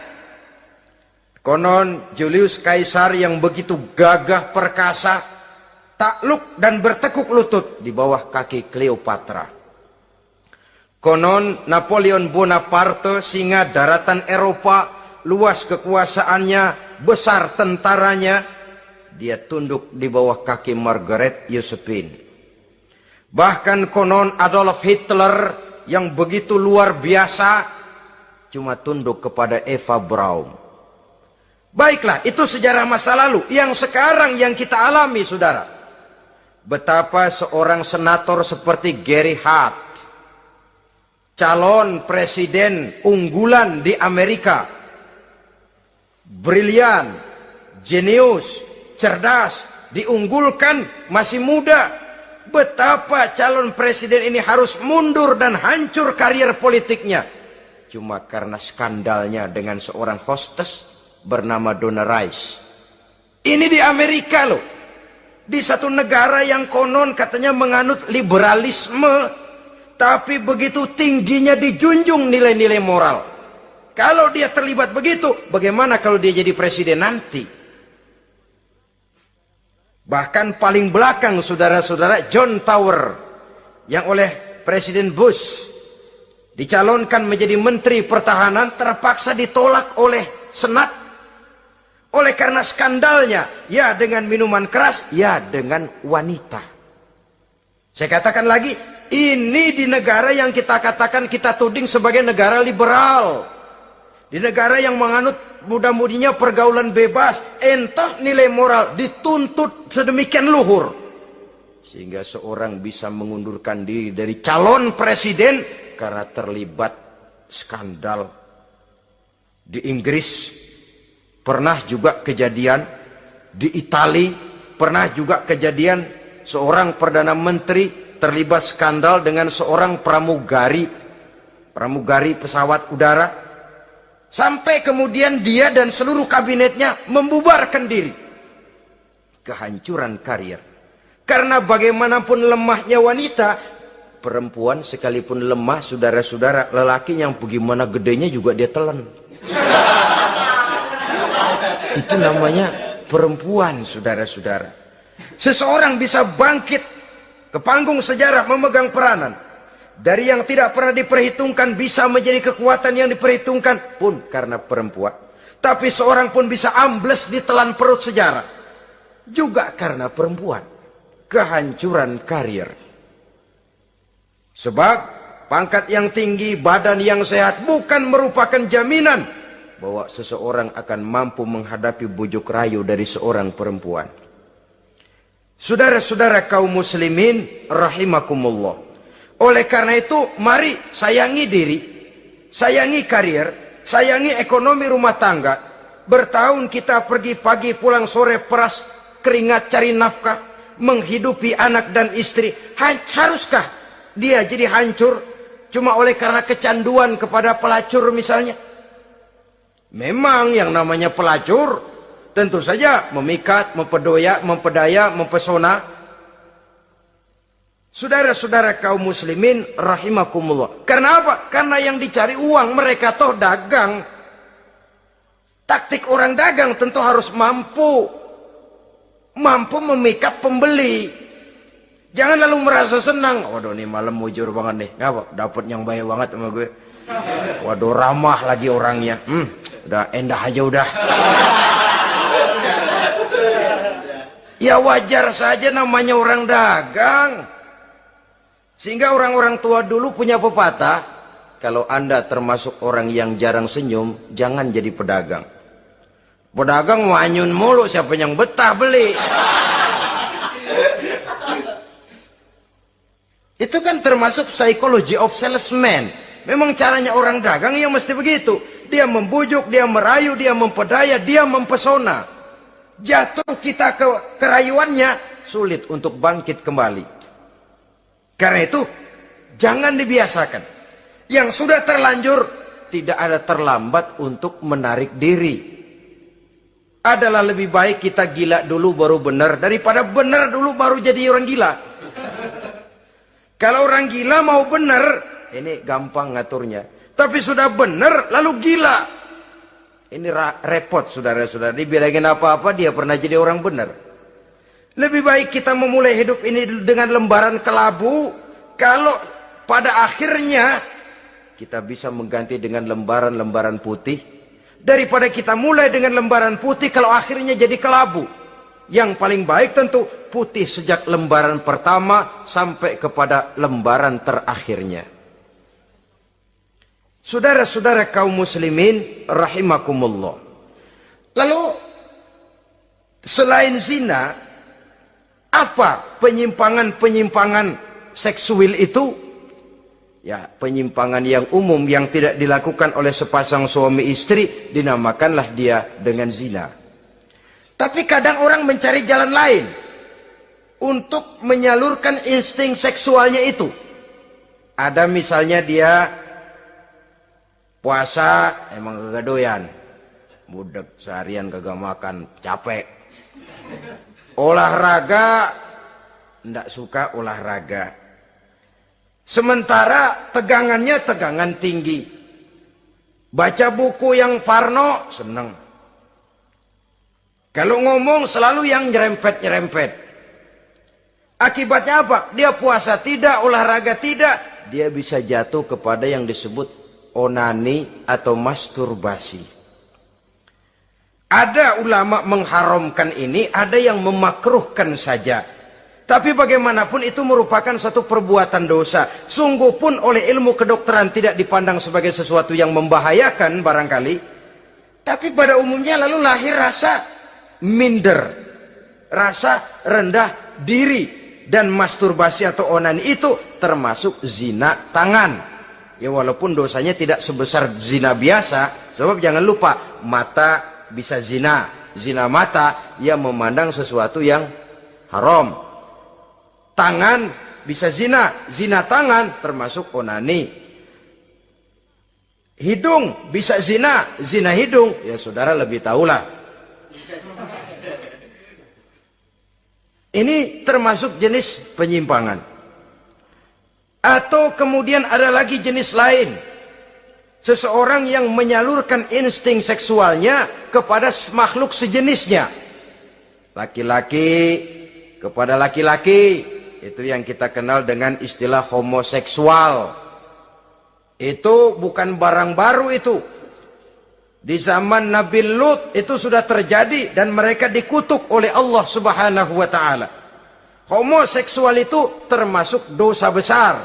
Konon Julius Caesar yang begitu gagah perkasa, takluk dan bertekuk lutut di bawah kaki Cleopatra. Konon Napoleon Bonaparte, singa daratan Eropa, luas kekuasaannya, besar tentaranya, dia tunduk di bawah kaki Margaret Josephine. Bahkan konon Adolf Hitler yang begitu luar biasa cuma tunduk kepada Eva Braun. Baiklah, itu sejarah masa lalu. Yang sekarang yang kita alami, saudara, betapa seorang senator seperti Gary Hart, calon presiden unggulan di Amerika, brilian, jenius, cerdas, diunggulkan, masih muda. Betapa calon presiden ini harus mundur dan hancur karier politiknya cuma karena skandalnya dengan seorang hostess bernama Donna Rice. Ini di Amerika loh, di satu negara yang konon katanya menganut liberalisme, tapi begitu tingginya dijunjung nilai-nilai moral. Kalau dia terlibat begitu, bagaimana kalau dia jadi presiden nanti? Bahkan paling belakang, saudara-saudara, John Tower yang oleh Presiden Bush dicalonkan menjadi Menteri Pertahanan terpaksa ditolak oleh Senat. Oleh karena skandalnya, ya dengan minuman keras, ya dengan wanita. Saya katakan lagi, ini di negara yang kita katakan, kita tuding sebagai negara liberal. Di negara yang menganut mudah-mudinya pergaulan bebas, entah nilai moral dituntut sedemikian luhur, sehingga seorang bisa mengundurkan diri dari calon presiden karena terlibat skandal. Di Inggris pernah juga kejadian, di Italia pernah juga kejadian, seorang perdana menteri terlibat skandal dengan seorang pramugari pesawat udara, sampai kemudian dia dan seluruh kabinetnya membubarkan diri. Kehancuran karier. Karena bagaimanapun lemahnya wanita, perempuan sekalipun lemah, saudara-saudara, lelaki yang bagaimana gedenya juga dia telan. Itu namanya perempuan, saudara-saudara. Seseorang bisa bangkit ke panggung sejarah memegang peranan. Dari yang tidak pernah diperhitungkan bisa menjadi kekuatan yang diperhitungkan pun karena perempuan. Tapi seorang pun bisa ambles di telan perut sejarah juga karena perempuan. Kehancuran karier. Sebab pangkat yang tinggi, badan yang sehat bukan merupakan jaminan bahwa seseorang akan mampu menghadapi bujuk rayu dari seorang perempuan. Saudara-saudara kaum muslimin rahimakumullah. Oleh karena itu, mari sayangi diri, sayangi karier, sayangi ekonomi rumah tangga. Bertahun kita pergi pagi pulang sore, peras keringat cari nafkah, menghidupi anak dan istri. Haruskah dia jadi hancur cuma oleh karena kecanduan kepada pelacur misalnya? Memang yang namanya pelacur tentu saja memikat, mempedaya, mempesona. Saudara-saudara kaum muslimin rahimakumullah. Karena apa? Karena yang dicari uang, mereka toh dagang. Taktik orang dagang tentu harus mampu memikat pembeli. Jangan lalu merasa senang. Waduh, nih malam mujur banget nih. Ngapa? Dapat yang baik banget sama gue. Waduh, ramah lagi orangnya. Udah endah aja udah. Ya wajar saja, namanya orang dagang. Sehingga orang-orang tua dulu punya pepatah, kalau Anda termasuk orang yang jarang senyum, jangan jadi pedagang. Pedagang wanyun mulu, siapa yang betah beli? Itu kan termasuk psychology of salesman. Memang caranya orang dagang yang mesti begitu. Dia membujuk, dia merayu, dia mempedaya, dia mempesona. Jatuh kita ke kerayuannya, sulit untuk bangkit kembali. Karena itu, jangan dibiasakan. Yang sudah terlanjur, tidak ada terlambat untuk menarik diri. Adalah lebih baik kita gila dulu baru benar, daripada benar dulu baru jadi orang gila. Kalau orang gila mau benar, ini gampang ngaturnya. Tapi sudah benar lalu gila, ini repot, saudara-saudara. Dibilangin apa-apa dia pernah jadi orang benar. Lebih baik kita memulai hidup ini dengan lembaran kelabu. Kalau pada akhirnya kita bisa mengganti dengan lembaran-lembaran putih, Daripada kita mulai dengan lembaran putih kalau akhirnya jadi kelabu. Yang paling baik tentu putih sejak lembaran pertama sampai kepada lembaran terakhirnya. Saudara-saudara kaum muslimin rahimakumullah. Lalu selain zina, apa penyimpangan-penyimpangan seksual itu? Ya, penyimpangan yang umum yang tidak dilakukan oleh sepasang suami istri dinamakanlah dia dengan zina. Tapi kadang orang mencari jalan lain untuk menyalurkan insting seksualnya itu. Ada misalnya dia puasa emang kagak doyan, budek seharian kagak makan, capek. Olahraga ndak suka olahraga. Sementara tegangannya tegangan tinggi. Baca buku yang parno seneng. Kalau ngomong selalu yang nyerempet-nyerempet. Akibatnya apa? Dia puasa tidak, olahraga tidak. Dia bisa jatuh kepada yang disebut onani atau masturbasi. Ada ulama mengharamkan ini, ada yang memakruhkan saja. Tapi bagaimanapun itu merupakan satu perbuatan dosa. Sungguh pun oleh ilmu kedokteran tidak dipandang sebagai sesuatu yang membahayakan barangkali. Tapi pada umumnya lalu lahir rasa minder, rasa rendah diri. Dan masturbasi atau onani itu termasuk zina tangan. Ya walaupun dosanya tidak sebesar zina biasa. Sebab jangan lupa, mata bisa zina. Zina mata, ia memandang sesuatu yang haram. Tangan bisa zina. Zina tangan termasuk onani. Hidung bisa zina. Zina hidung, ya saudara lebih tahulah. Ini termasuk jenis penyimpangan. Atau kemudian ada lagi jenis lain. Seseorang yang menyalurkan insting seksualnya kepada makhluk sejenisnya. Laki-laki kepada laki-laki. Itu yang kita kenal dengan istilah homoseksual. Itu bukan barang baru itu. Di zaman Nabi Lut itu sudah terjadi dan mereka dikutuk oleh Allah Subhanahu wa taala. Homoseksual itu termasuk dosa besar.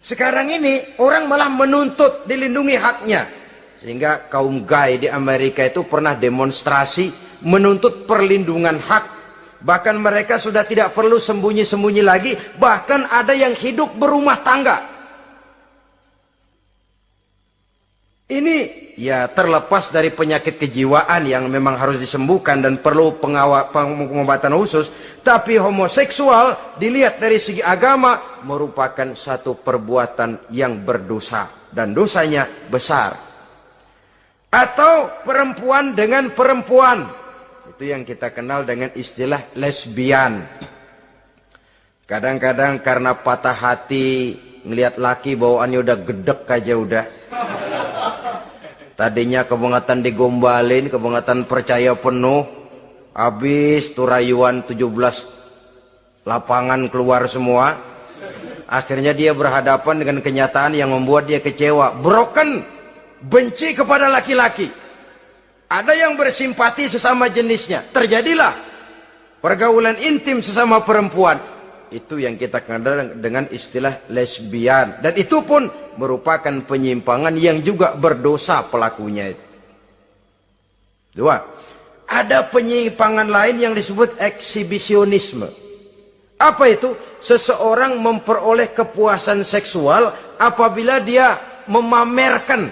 Sekarang ini orang malah menuntut dilindungi haknya. Sehingga kaum gay di Amerika itu pernah demonstrasi menuntut perlindungan hak. Bahkan mereka sudah tidak perlu sembunyi-sembunyi lagi, bahkan ada yang hidup berumah tangga. Ini ya terlepas dari penyakit kejiwaan yang memang harus disembuhkan dan perlu pengobatan khusus. Tapi homoseksual dilihat dari segi agama merupakan satu perbuatan yang berdosa. Dan dosanya besar. Atau perempuan dengan perempuan. Itu yang kita kenal dengan istilah lesbian. Kadang-kadang karena patah hati ngelihat laki bawaannya udah gedek aja udah. Tadinya kebangatan digombalin, kebangatan percaya penuh. Habis turayuan 17 lapangan keluar semua. Akhirnya dia berhadapan dengan kenyataan yang membuat dia kecewa. Broken, benci kepada laki-laki. Ada yang bersimpati sesama jenisnya. Terjadilah pergaulan intim sesama perempuan. Itu yang kita kenal dengan istilah lesbian. Dan itu pun merupakan penyimpangan yang juga berdosa pelakunya. Dua, ada penyimpangan lain yang disebut eksibisionisme. Apa itu? Seseorang memperoleh kepuasan seksual apabila dia memamerkan,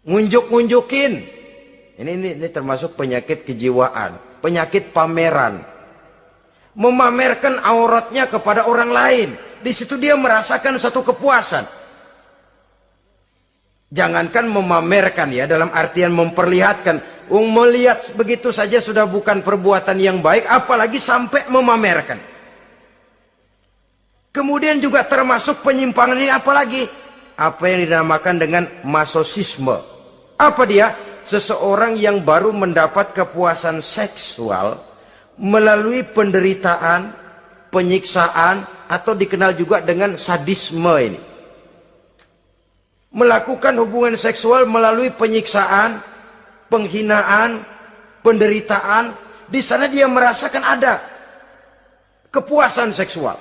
ngunjuk-ngunjukin. Ini termasuk penyakit kejiwaan, penyakit pameran. Memamerkan auratnya kepada orang lain. Di situ dia merasakan satu kepuasan. Jangankan memamerkan ya, dalam artian memperlihatkan. Melihat begitu saja sudah bukan perbuatan yang baik, apalagi sampai memamerkan. Kemudian juga termasuk penyimpangan ini apalagi? Apa yang dinamakan dengan masochisme. Apa dia? Seseorang yang baru mendapat kepuasan seksual melalui penderitaan, penyiksaan, atau dikenal juga dengan sadisme ini. melakukan hubungan seksual melalui penyiksaan, penghinaan, penderitaan. Di sana dia merasakan ada kepuasan seksual.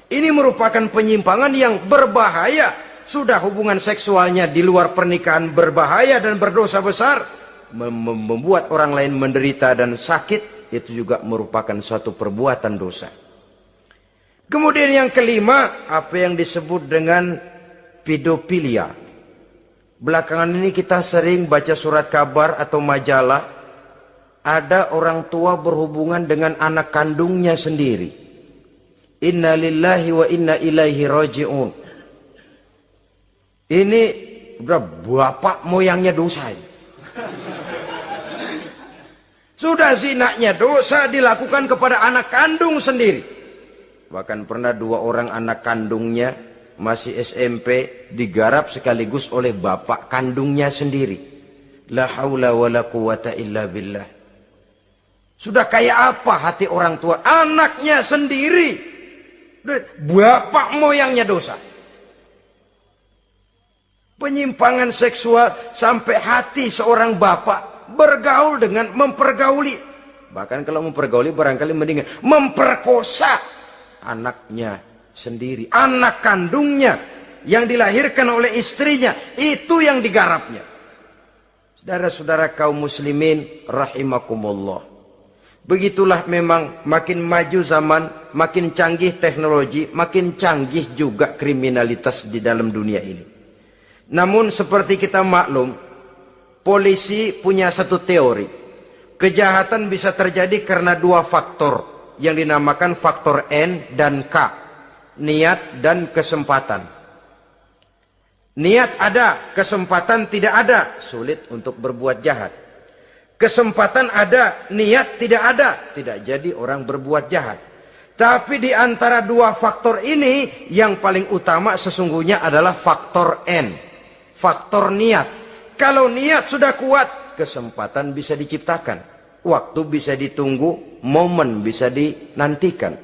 Ini merupakan penyimpangan yang berbahaya. Sudah hubungan seksualnya di luar pernikahan berbahaya dan berdosa besar, membuat orang lain menderita dan sakit, itu juga merupakan suatu perbuatan dosa. Kemudian yang kelima, apa yang disebut dengan pedofilia. Belakangan ini kita sering baca surat kabar atau majalah, ada orang tua berhubungan dengan anak kandungnya sendiri. Inna lillahi wa inna ilaihi raji'un. Ini udah bapak moyangnya dosa. Sudah zinanya dosa dilakukan kepada anak kandung sendiri. Bahkan pernah 2 orang anak kandungnya masih SMP digarap sekaligus oleh bapak kandungnya sendiri. La haula wa la quwata illa billah. Sudah kayak apa hati orang tua? Anaknya sendiri, bapak moyangnya dosa. Penyimpangan seksual sampai hati seorang bapak bergaul dengan mempergauli. Bahkan kalau mempergauli barangkali mendingan memperkosa anaknya sendiri. Anak kandungnya yang dilahirkan oleh istrinya, itu yang digarapnya. Saudara-saudara kaum muslimin rahimakumullah. Begitulah memang makin maju zaman, makin canggih teknologi, makin canggih juga kriminalitas di dalam dunia ini. Namun seperti kita maklum, polisi punya satu teori. Kejahatan bisa terjadi karena 2 faktor yang dinamakan faktor N dan K. Niat dan kesempatan. Niat ada, kesempatan tidak ada, sulit untuk berbuat jahat. Kesempatan ada, niat tidak ada, tidak jadi orang berbuat jahat. Tapi di antara 2 faktor ini, yang paling utama sesungguhnya adalah faktor N, faktor niat. Kalau niat sudah kuat, kesempatan bisa diciptakan, waktu bisa ditunggu, momen bisa dinantikan.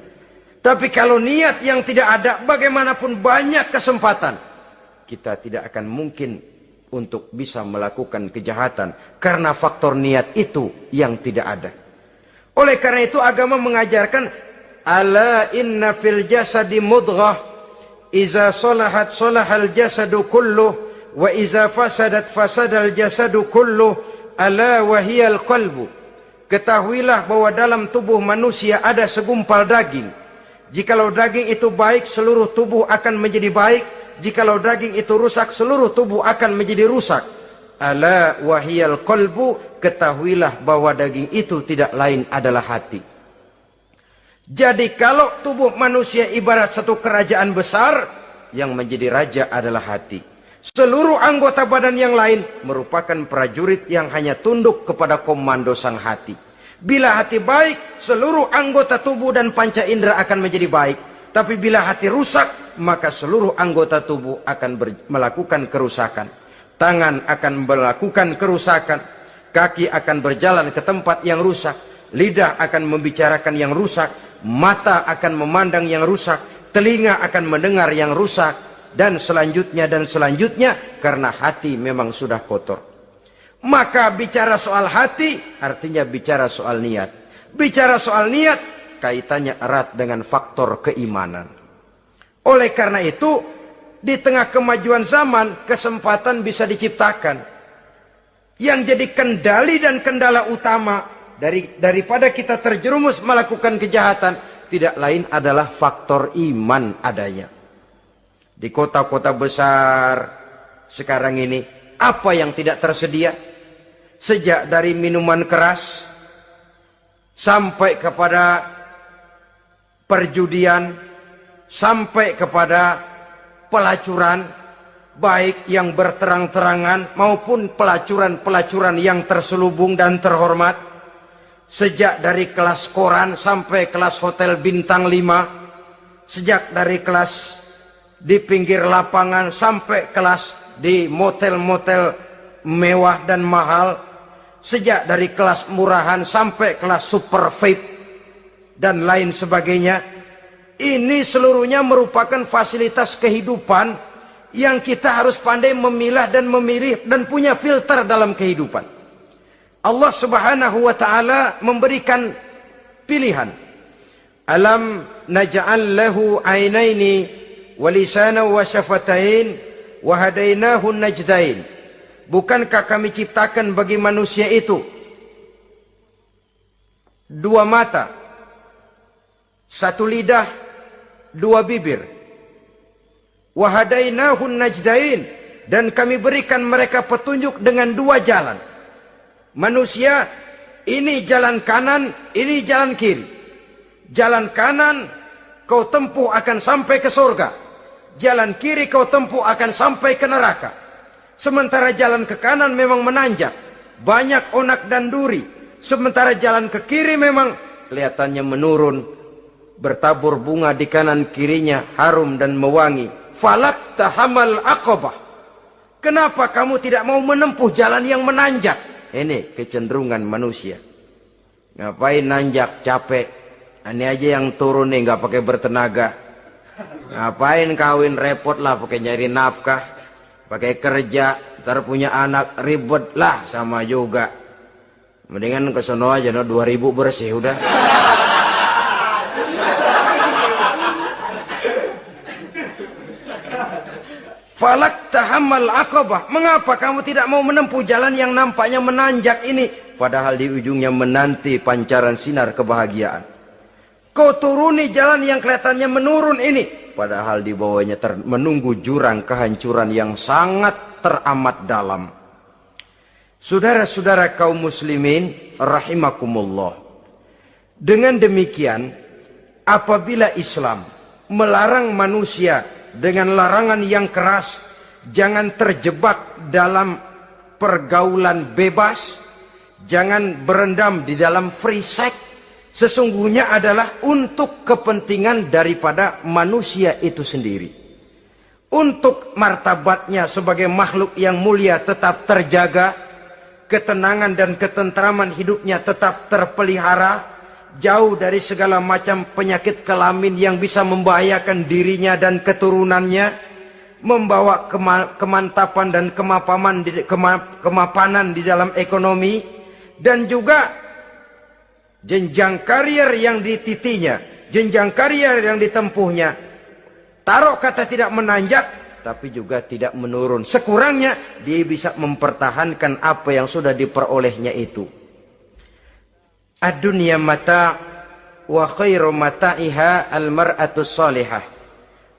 Tapi kalau niat yang tidak ada, bagaimanapun banyak kesempatan, kita tidak akan mungkin untuk bisa melakukan kejahatan karena faktor niat itu yang tidak ada. Oleh karena itu agama mengajarkan, ala inna fil jasadi mudghah, iza salahat salahal jasadu kulluh, wa iza fasadat fasadal jasadu kulluh, ala wahiyal qalbu. Ketahuilah bahwa dalam tubuh manusia ada segumpal daging. Jikalau daging itu baik, seluruh tubuh akan menjadi baik. Jikalau daging itu rusak, seluruh tubuh akan menjadi rusak. Ala wahiyal qalbu, ketahuilah bahwa daging itu tidak lain adalah hati. Jadi kalau tubuh manusia ibarat satu kerajaan besar, yang menjadi raja adalah hati. Seluruh anggota badan yang lain merupakan prajurit yang hanya tunduk kepada komando sang hati. Bila hati baik, seluruh anggota tubuh dan panca indera akan menjadi baik. Tapi bila hati rusak, maka seluruh anggota tubuh akan melakukan kerusakan. Tangan akan melakukan kerusakan. Kaki akan berjalan ke tempat yang rusak. Lidah akan membicarakan yang rusak. Mata akan memandang yang rusak. Telinga akan mendengar yang rusak. Dan selanjutnya karena hati memang sudah kotor. Maka bicara soal hati artinya bicara soal niat. Bicara soal niat kaitannya erat dengan faktor keimanan. Oleh karena itu, di tengah kemajuan zaman, kesempatan bisa diciptakan. Yang jadi kendali dan kendala utama daripada kita terjerumus melakukan kejahatan, tidak lain adalah faktor iman adanya. Di kota-kota besar sekarang ini, apa yang tidak tersedia? Sejak dari minuman keras, sampai kepada perjudian, sampai kepada pelacuran, baik yang berterang-terangan maupun pelacuran-pelacuran yang terselubung dan terhormat. Sejak dari kelas koran sampai kelas hotel bintang 5, sejak dari kelas di pinggir lapangan sampai kelas di motel-motel mewah dan mahal, sejak dari kelas murahan sampai kelas super VIP dan lain sebagainya. Ini seluruhnya merupakan fasilitas kehidupan yang kita harus pandai memilah dan memilih dan punya filter dalam kehidupan. Allah Subhanahu wa taala memberikan pilihan. Alam naj'al lahu 'ainaini wa lisanan wa syafatain wa hadainahu najdain. Bukankah kami ciptakan bagi manusia itu dua mata, satu lidah, dua bibir. Wa hadainahu najdain, dan kami berikan mereka petunjuk dengan dua jalan. Manusia, ini jalan kanan, ini jalan kiri. Jalan kanan kau tempuh akan sampai ke surga. Jalan kiri kau tempuh akan sampai ke neraka. Sementara jalan ke kanan memang menanjak, banyak onak dan duri. Sementara jalan ke kiri memang kelihatannya menurun, bertabur bunga di kanan kirinya, harum dan mewangi. Falak tahamal aqabah. Kenapa kamu tidak mau menempuh jalan yang menanjak? Ini kecenderungan manusia. Ngapain nanjak, capek. Ini aja yang turun nih nggak pakai bertenaga. Ngapain kawin, repot lah pakai nyari nafkah, pakai kerja, ntar punya anak ribet lah, sama juga. Mendingan kesono aja, no 2000 bersih udah. Falak tahammal aqabah. Mengapa kamu tidak mau menempuh jalan yang nampaknya menanjak ini, padahal di ujungnya menanti pancaran sinar kebahagiaan? Kau turuni jalan yang kelihatannya menurun ini, padahal di bawahnya menunggu jurang kehancuran yang sangat teramat dalam. Saudara-saudara kaum muslimin rahimakumullah. Dengan demikian, apabila Islam melarang manusia dengan larangan yang keras, jangan terjebak dalam pergaulan bebas, jangan berendam di dalam free sex, sesungguhnya adalah untuk kepentingan daripada manusia itu sendiri. Untuk martabatnya sebagai makhluk yang mulia tetap terjaga, ketenangan dan ketentraman hidupnya tetap terpelihara, jauh dari segala macam penyakit kelamin yang bisa membahayakan dirinya dan keturunannya, membawa kemantapan dan kemapanan di dalam ekonomi, dan juga jenjang karier yang dititinya, jenjang karier yang ditempuhnya. Taruh kata tidak menanjak, tapi juga tidak menurun. Sekurangnya dia bisa mempertahankan apa yang sudah diperolehnya itu. Ad-dunya mata' wa khairu mata'iha al-mar'atus salihah.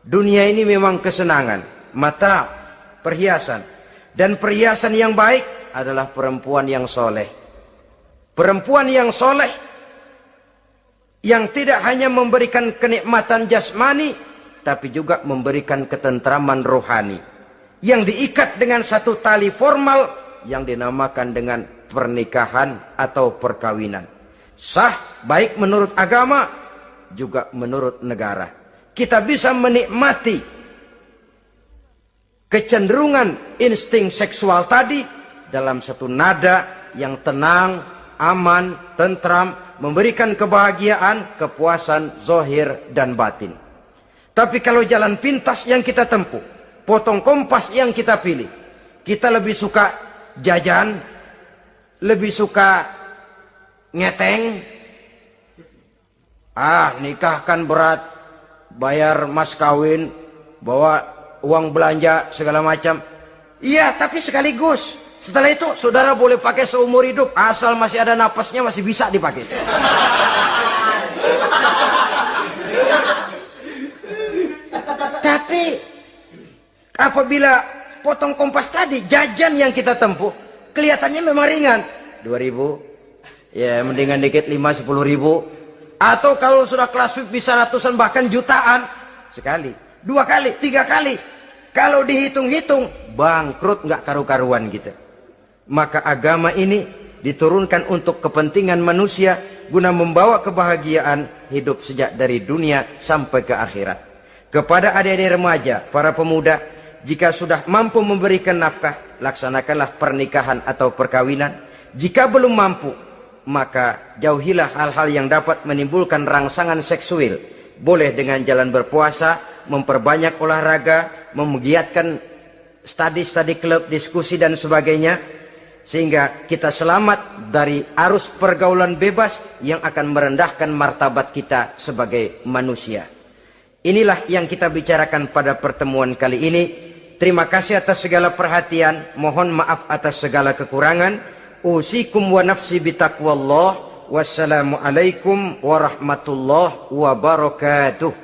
Dunia ini memang kesenangan, mata', perhiasan. Dan perhiasan yang baik adalah perempuan yang soleh. Perempuan yang soleh yang tidak hanya memberikan kenikmatan jasmani, tapi juga memberikan ketentraman rohani, yang diikat dengan satu tali formal yang dinamakan dengan pernikahan atau perkawinan. Sah baik menurut agama juga menurut negara. Kita bisa menikmati kecenderungan insting seksual tadi dalam satu nada yang tenang, aman, tentram, memberikan kebahagiaan, kepuasan zahir dan batin. Tapi kalau jalan pintas yang kita tempuh, potong kompas yang kita pilih, kita lebih suka jajan, lebih suka ngeteng. Nikah kan berat, bayar mas kawin, bawa uang belanja segala macam. Iya, tapi sekaligus. Setelah itu saudara boleh pakai seumur hidup, asal masih ada napasnya masih bisa dipakai. Tapi apabila potong kompas tadi, jajan yang kita tempuh kelihatannya memang ringan, 2000, ya mendingan dikit 5-10 ribu. Atau kalau sudah kelas VIP bisa ratusan bahkan jutaan. Sekali, 2 kali, 3 kali. Kalau dihitung-hitung bangkrut nggak karu-karuan gitu. Maka agama ini diturunkan untuk kepentingan manusia, guna membawa kebahagiaan hidup sejak dari dunia sampai ke akhirat. Kepada adik-adik remaja, para pemuda, jika sudah mampu memberikan nafkah, laksanakanlah pernikahan atau perkawinan. Jika belum mampu, maka jauhilah hal-hal yang dapat menimbulkan rangsangan seksual. Boleh dengan jalan berpuasa, memperbanyak olahraga, menggiatkan studi klub, diskusi dan sebagainya, sehingga kita selamat dari arus pergaulan bebas yang akan merendahkan martabat kita sebagai manusia. Inilah yang kita bicarakan pada pertemuan kali ini. Terima kasih atas segala perhatian, mohon maaf atas segala kekurangan. Usikum wa nafsi bitaqwallah. Wassalamualaikum warahmatullahi wabarakatuh.